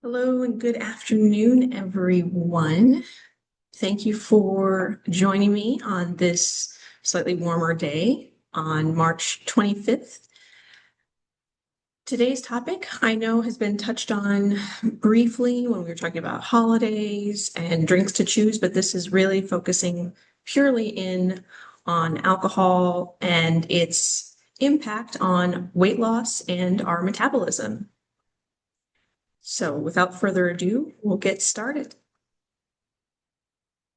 Hello and good afternoon, everyone. Thank you for joining me on this slightly warmer day on March 25th. Today's topic I know has been touched on briefly when we were talking about holidays and drinks to choose, but this is really focusing purely in on alcohol and its impact on weight loss and our metabolism. So without further ado, we'll get started.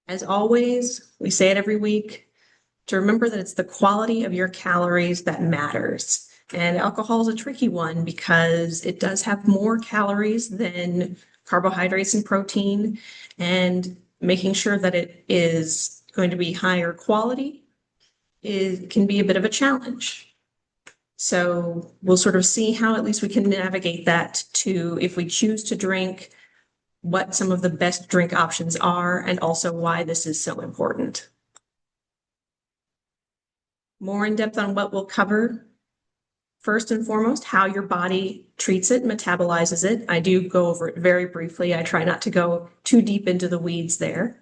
As always, we say it every week, to remember that it's the quality of your calories that matters. And alcohol is a tricky one because it does have more calories than carbohydrates and protein, and making sure that it is going to be higher quality can be a bit of a challenge. So we'll sort of see how at least we can navigate that to, if we choose to drink, what some of the best drink options are, and also why this is so important. More in depth on what we'll cover. First and foremost, how your body treats it, metabolizes it. I do go over it very briefly. I try not to go too deep into the weeds there.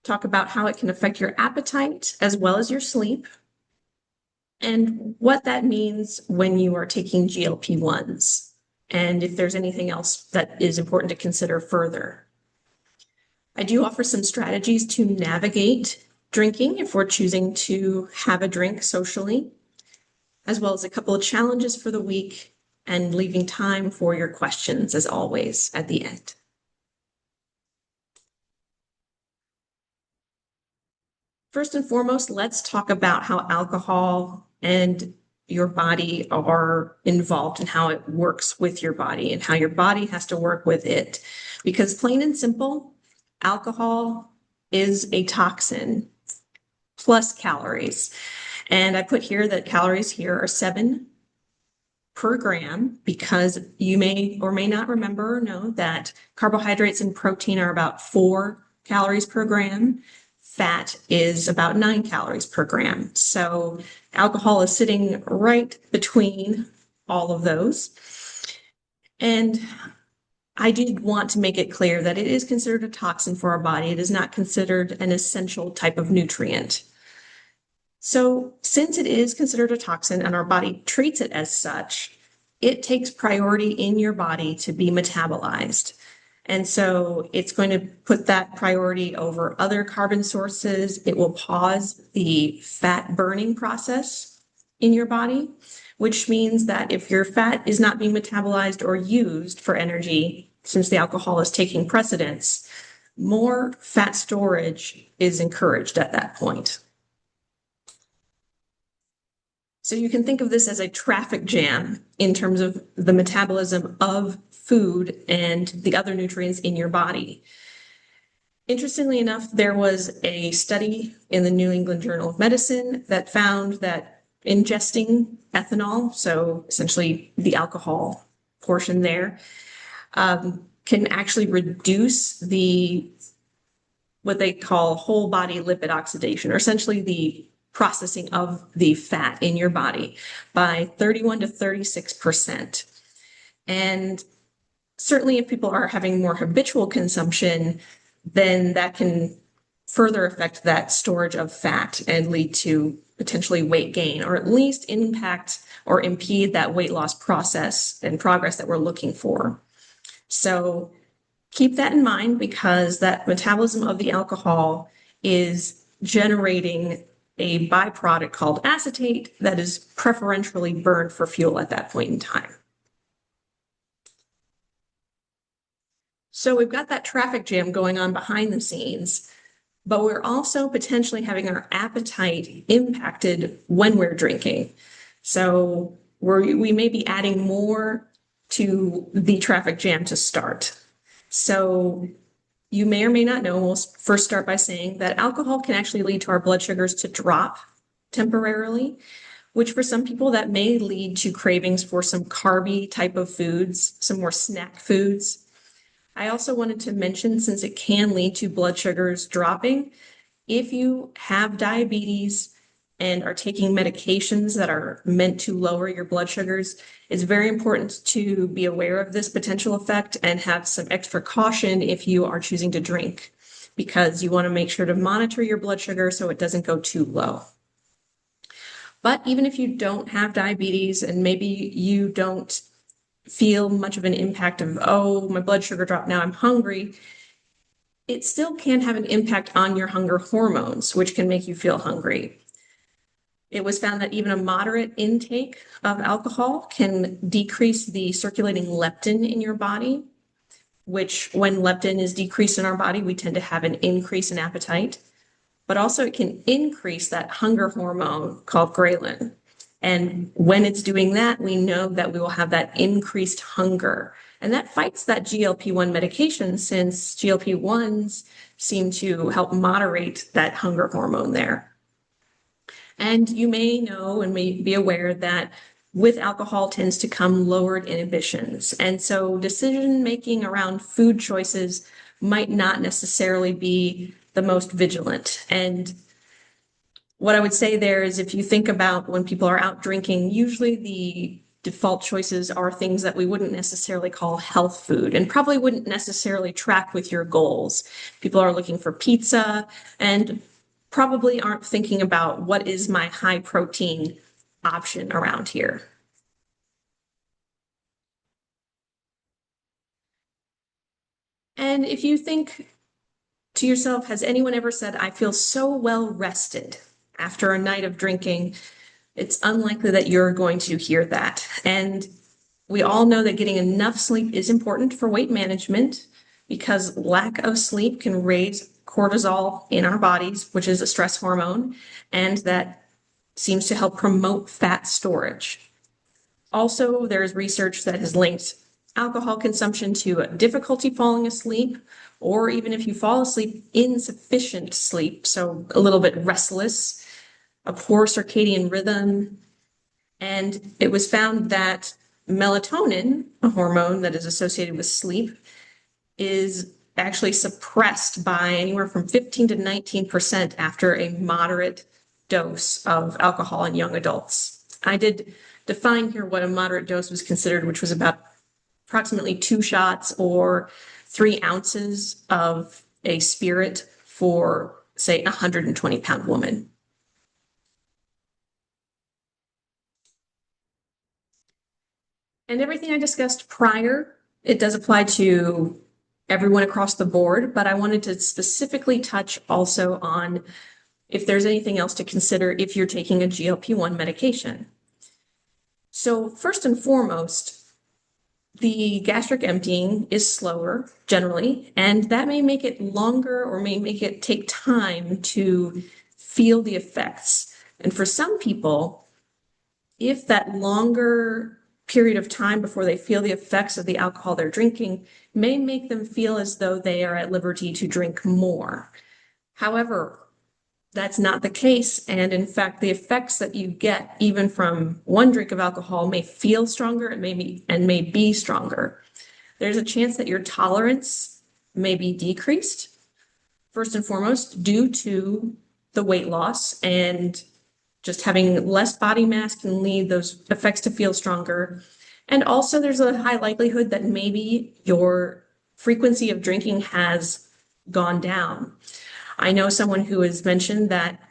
Talk about how it can affect your appetite as well as your sleep, and what that means when you are taking GLP-1s, and if there's anything else that is important to consider further. I do offer some strategies to navigate drinking if we're choosing to have a drink socially, as well as a couple of challenges for the week, and leaving time for your questions, as always, at the end. First and foremost, let's talk about how alcohol and your body are involved and how it works with your body and how your body has to work with it. Because plain and simple, alcohol is a toxin plus calories. And I put here that calories here are 7 per gram, because you may or may not remember or know that carbohydrates and protein are about 4 calories per gram. Fat is about 9 calories per gram. So alcohol is sitting right between all of those. And I did want to make it clear that it is considered a toxin for our body. It is not considered an essential type of nutrient. So since it is considered a toxin and our body treats it as such, it takes priority in your body to be metabolized. And so it's going to put that priority over other carbon sources. It will pause the fat burning process in your body, which means that if your fat is not being metabolized or used for energy, since the alcohol is taking precedence, more fat storage is encouraged at that point. So you can think of this as a traffic jam in terms of the metabolism of food and the other nutrients in your body. Interestingly enough, there was a study in the New England Journal of Medicine that found that ingesting ethanol, so essentially the alcohol portion there, can actually reduce what they call whole body lipid oxidation, or essentially the processing of the fat in your body, by 31 to 36%. And certainly if people are having more habitual consumption, then that can further affect that storage of fat and lead to potentially weight gain, or at least impact or impede that weight loss process and progress that we're looking for. So keep that in mind, because that metabolism of the alcohol is generating a byproduct called acetate that is preferentially burned for fuel at that point in time. So we've got that traffic jam going on behind the scenes, but we're also potentially having our appetite impacted when we're drinking. So we may be adding more to the traffic jam to start. So you may or may not know, we'll first start by saying that alcohol can actually lead to our blood sugars to drop temporarily, which for some people that may lead to cravings for some carby type of foods, some more snack foods. I also wanted to mention, since it can lead to blood sugars dropping, if you have diabetes and are taking medications that are meant to lower your blood sugars, it's very important to be aware of this potential effect and have some extra caution if you are choosing to drink, because you want to make sure to monitor your blood sugar so it doesn't go too low. But even if you don't have diabetes and maybe you don't feel much of an impact of, oh, my blood sugar dropped, now I'm hungry, it still can have an impact on your hunger hormones, which can make you feel hungry. It was found that even a moderate intake of alcohol can decrease the circulating leptin in your body, which when leptin is decreased in our body, we tend to have an increase in appetite. But also it can increase that hunger hormone called ghrelin. And when it's doing that, we know that we will have that increased hunger. And that fights that GLP-1 medication, since GLP-1s seem to help moderate that hunger hormone there. And you may know and may be aware that with alcohol tends to come lowered inhibitions. And so decision-making around food choices might not necessarily be the most vigilant. And what I would say there is, if you think about when people are out drinking, usually the default choices are things that we wouldn't necessarily call health food and probably wouldn't necessarily track with your goals. People are looking for pizza and probably aren't thinking about what is my high protein option around here. And if you think to yourself, has anyone ever said, I feel so well rested after a night of drinking? It's unlikely that you're going to hear that. And we all know that getting enough sleep is important for weight management, because lack of sleep can raise cortisol in our bodies, which is a stress hormone, and that seems to help promote fat storage. Also, there's research that has linked alcohol consumption to difficulty falling asleep, or even if you fall asleep, insufficient sleep, so a little bit restless, a poor circadian rhythm. And it was found that melatonin, a hormone that is associated with sleep, is actually suppressed by anywhere from 15 to 19% after a moderate dose of alcohol in young adults. I did define here what a moderate dose was considered, which was about approximately 2 shots or 3 ounces of a spirit for, say, a 120-pound woman. And everything I discussed prior, it does apply to everyone across the board, but I wanted to specifically touch also on if there's anything else to consider if you're taking a GLP-1 medication. So first and foremost, the gastric emptying is slower generally, and that may make it longer or may make it take time to feel the effects. And for some people, if that longer period of time before they feel the effects of the alcohol they're drinking may make them feel as though they are at liberty to drink more. However, that's not the case. And in fact, the effects that you get even from one drink of alcohol may feel stronger and may be stronger. There's a chance that your tolerance may be decreased, first and foremost, due to the weight loss, and just having less body mass can lead those effects to feel stronger. And also there's a high likelihood that maybe your frequency of drinking has gone down. I know someone who has mentioned that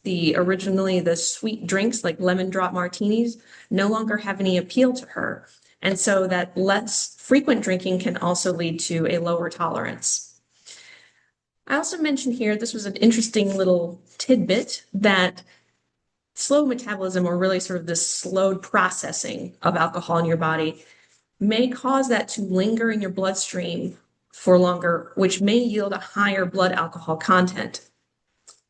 originally the sweet drinks like lemon drop martinis no longer have any appeal to her. And so that less frequent drinking can also lead to a lower tolerance. I also mentioned here, this was an interesting little tidbit, that slow metabolism, or really sort of this slowed processing of alcohol in your body, may cause that to linger in your bloodstream for longer, which may yield a higher blood alcohol content,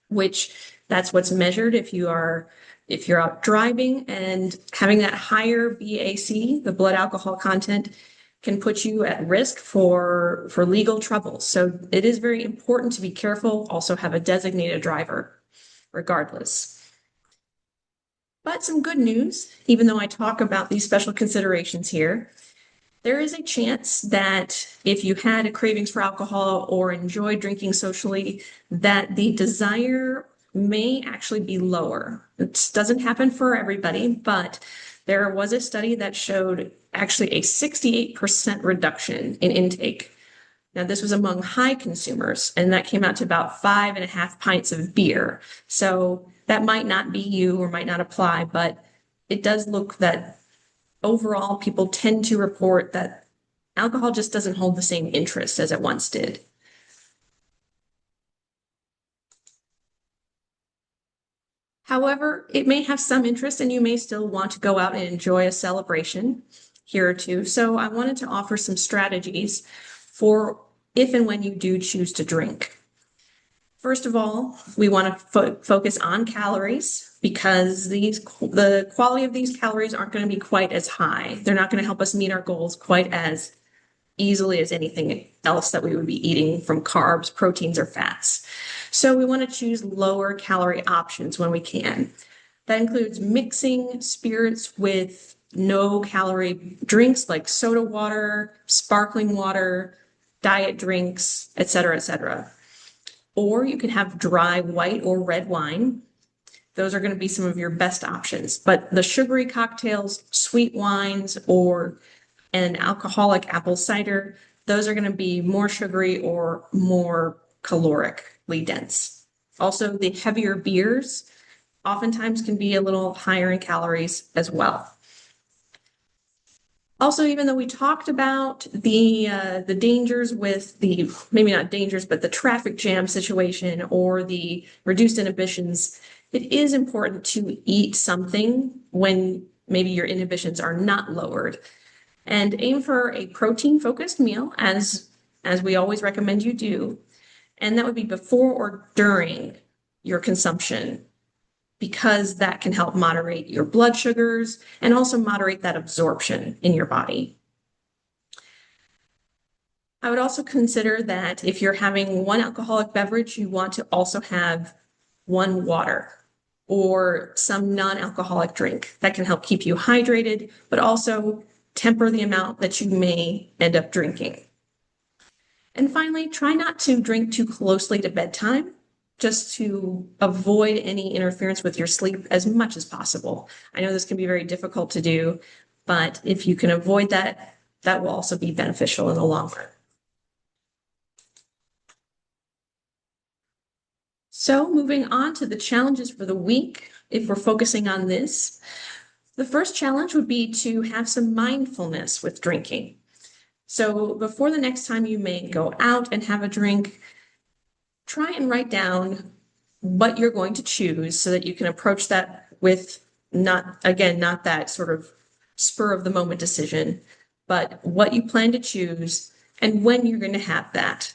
which that's what's measured if you're out driving, and having that higher BAC, the blood alcohol content, can put you at risk for legal trouble. So it is very important to be careful, also have a designated driver regardless. But some good news, even though I talk about these special considerations here, there is a chance that if you had a cravings for alcohol or enjoyed drinking socially, that the desire may actually be lower. It doesn't happen for everybody, but there was a study that showed actually a 68% reduction in intake. Now, this was among high consumers, and that came out to about 5.5 pints of beer. So that might not be you or might not apply, but it does look that overall people tend to report that alcohol just doesn't hold the same interest as it once did. However, it may have some interest and you may still want to go out and enjoy a celebration here or two. So I wanted to offer some strategies for if and when you do choose to drink. First of all, we want to focus on calories because the quality of these calories aren't going to be quite as high. They're not going to help us meet our goals quite as easily as anything else that we would be eating from carbs, proteins, or fats. So we want to choose lower calorie options when we can. That includes mixing spirits with no calorie drinks like soda water, sparkling water, diet drinks, etc., etc. Or you can have dry white or red wine. Those are going to be some of your best options. But the sugary cocktails, sweet wines, or an alcoholic apple cider, those are going to be more sugary or more calorically dense. Also, the heavier beers oftentimes can be a little higher in calories as well. Also, even though we talked about the dangers with the, maybe not dangers, but the traffic jam situation or the reduced inhibitions, it is important to eat something when maybe your inhibitions are not lowered. And aim for a protein-focused meal, as we always recommend you do. And that would be before or during your consumption, because that can help moderate your blood sugars and also moderate that absorption in your body. I would also consider that if you're having one alcoholic beverage, you want to also have one water or some non-alcoholic drink that can help keep you hydrated, but also temper the amount that you may end up drinking. And finally, try not to drink too closely to bedtime, just to avoid any interference with your sleep as much as possible. I know this can be very difficult to do, but if you can avoid that, that will also be beneficial in the long run. So moving on to the challenges for the week, if we're focusing on this, the first challenge would be to have some mindfulness with drinking. So before the next time you may go out and have a drink, try and write down what you're going to choose so that you can approach that with not that sort of spur of the moment decision, but what you plan to choose and when you're going to have that.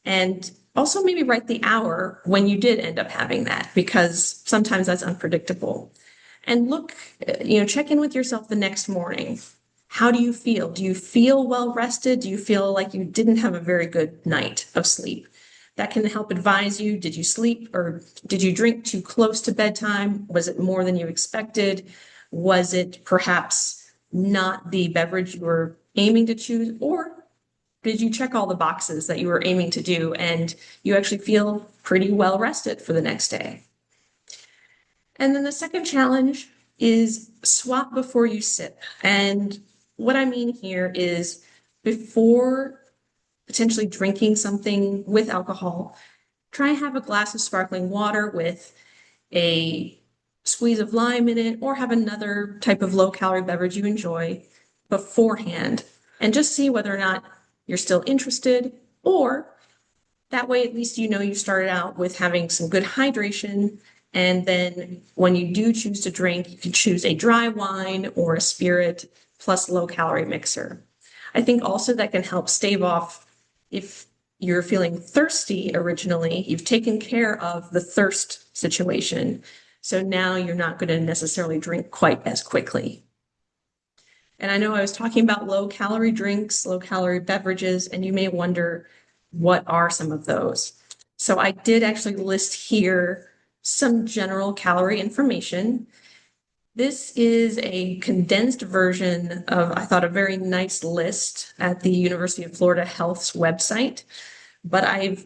And also maybe write the hour when you did end up having that, because sometimes that's unpredictable. And look, check in with yourself the next morning. How do you feel? Do you feel well rested? Do you feel like you didn't have a very good night of sleep? That can help advise you. Did you sleep or did you drink too close to bedtime? Was it more than you expected? Was it perhaps not the beverage you were aiming to choose? Or did you check all the boxes that you were aiming to do and you actually feel pretty well rested for the next day? And then the second challenge is swap before you sip. And what I mean here is before potentially drinking something with alcohol, try and have a glass of sparkling water with a squeeze of lime in it, or have another type of low-calorie beverage you enjoy beforehand, and just see whether or not you're still interested, or that way at least you started out with having some good hydration. And then when you do choose to drink, you can choose a dry wine or a spirit plus low-calorie mixer. I think also that can help stave off, if you're feeling thirsty originally, you've taken care of the thirst situation. So now you're not going to necessarily drink quite as quickly. And I know I was talking about low-calorie drinks, low-calorie beverages, and you may wonder, what are some of those? So I did actually list here some general calorie information. This is a condensed version of, I thought, a very nice list at the University of Florida Health's website, but I've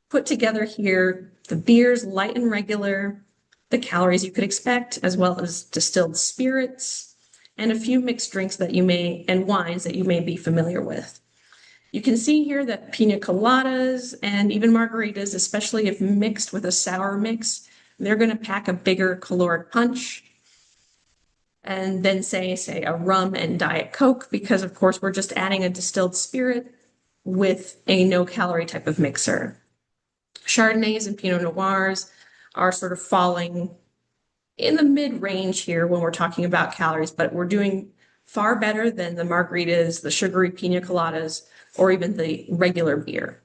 put together here the beers, light and regular, the calories you could expect, as well as distilled spirits, and a few mixed drinks and wines that you may be familiar with. You can see here that pina coladas and even margaritas, especially if mixed with a sour mix, they're going to pack a bigger caloric punch. And then say a rum and Diet Coke, because of course we're just adding a distilled spirit with a no-calorie type of mixer. Chardonnays and Pinot Noirs are sort of falling in the mid-range here when we're talking about calories, but we're doing far better than the margaritas, the sugary pina coladas, or even the regular beer.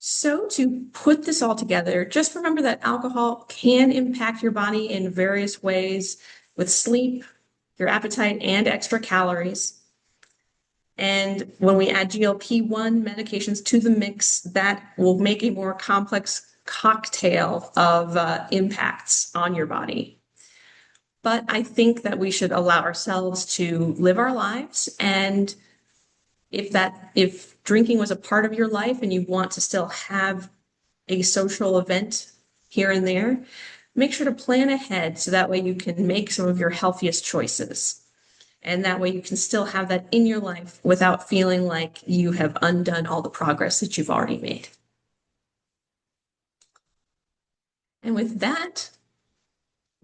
So to put this all together, just remember that alcohol can impact your body in various ways with sleep, your appetite, and extra calories. And when we add GLP-1 medications to the mix, that will make a more complex cocktail of impacts on your body. But I think that we should allow ourselves to live our lives. And if drinking was a part of your life and you want to still have a social event here and there, make sure to plan ahead so that way you can make some of your healthiest choices. And that way you can still have that in your life without feeling like you have undone all the progress that you've already made. And with that,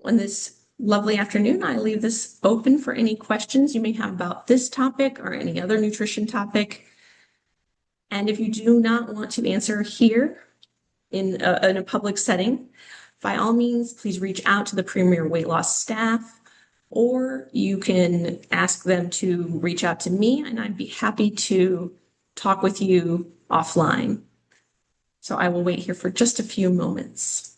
on this lovely afternoon, I leave this open for any questions you may have about this topic or any other nutrition topic. And if you do not want to answer here in a public setting, by all means, please reach out to the Premier Weight Loss staff, or you can ask them to reach out to me, and I'd be happy to talk with you offline. So I will wait here for just a few moments.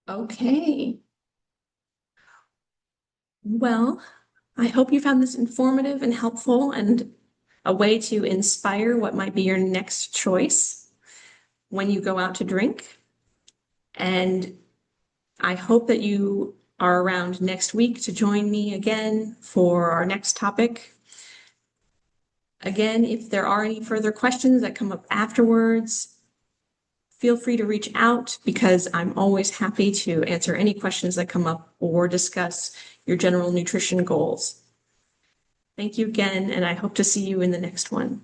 Okay. Well, I hope you found this informative and helpful and a way to inspire what might be your next choice when you go out to drink. And I hope that you are around next week to join me again for our next topic. Again, if there are any further questions that come up afterwards, feel free to reach out because I'm always happy to answer any questions that come up or discuss your general nutrition goals. Thank you again, and I hope to see you in the next one.